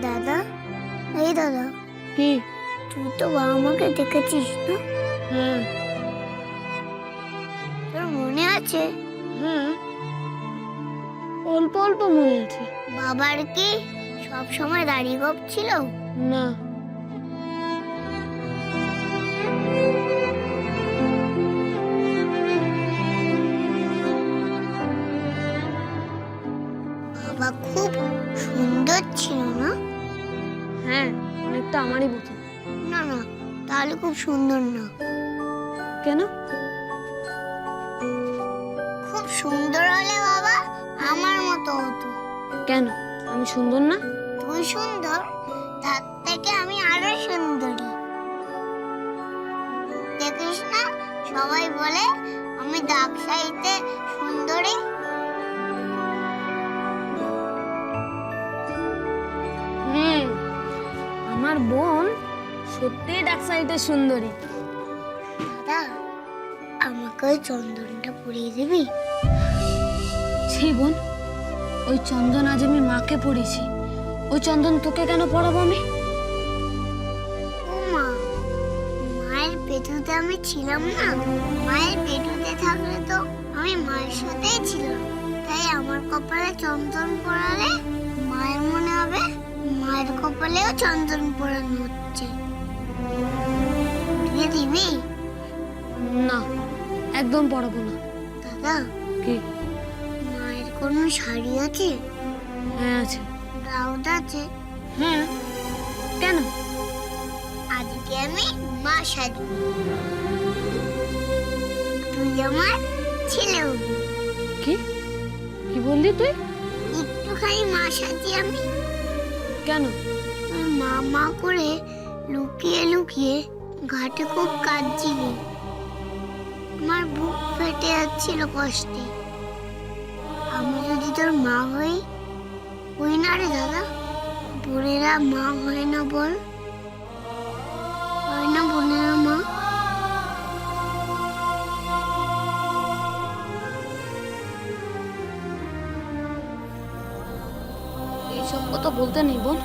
দাদা, এই দাদা, কি? তুই তো বাবা মাকে দেখেছিস না? হ্যাঁ। তোর মনে আছে হ্যাঁ, অল্প অল্প মনে আছে। বাবার কি সব সময় দাড়ি গোঁফ ছিল? না। বাবা খুব সুন্দর ছিল না? হ্যাঁ, অনেকটা আমারই মতো। না না, তাহলে খুব সুন্দর না। কেন? খুব সুন্দর হলে বাবা আমার মতো হতো। কেন? আমি সুন্দর না? তুই সুন্দর, তার থেকে আমি আরো সুন্দরী। দেখিস না, সবাই বলে আমি দাগসাইতে সুন্দরী। হুম, আমার বোন সত্যিই ডাকসাইতে সুন্দরী। দাদা, আমাকে ওই চন্দনটা পরিয়ে দিবি? ছি বোন, ওই চন্দন আজ আমি মাকে পড়েছি। ওই চন্দন তোকে কেন পড়াবো আমি? ও মা, মায়ের পেটুতে আমি ছিলাম না? মায়ের পেটুতে থাকলে তো আমি মায়ের সাথেই ছিলাম। তাই আমার কপালে চন্দন পরালে মায়ের মনে হবে মায়ের কপালেও চন্দন পরানো হচ্ছে। দিয়ে দিবি? না, একদম পড়াবো না। দাদা, কি? মায়ের কোনো শাড়ি আছে? হ্যাঁ আছে। ব্লাউজ আছে? হ্যাঁ, কেন? আজকে আমি মা সাজবো, তুই আমার ছেলে হবি। কি? কি বললি তুই? একটুখানি মা সাজি আমি। কেন? তুই মা মা করে লুকিয়ে লুকিয়ে ঘাটে খুব কাঁদছিলি। আমার বুক ফেটে যাচ্ছিল কষ্টে। আমি যদি তোর মা হই, হই না রে দাদা? বোনেরা মা হয় না বল? হয় না বোনেরা মা? এইসব কথা বলতে নেই বোন।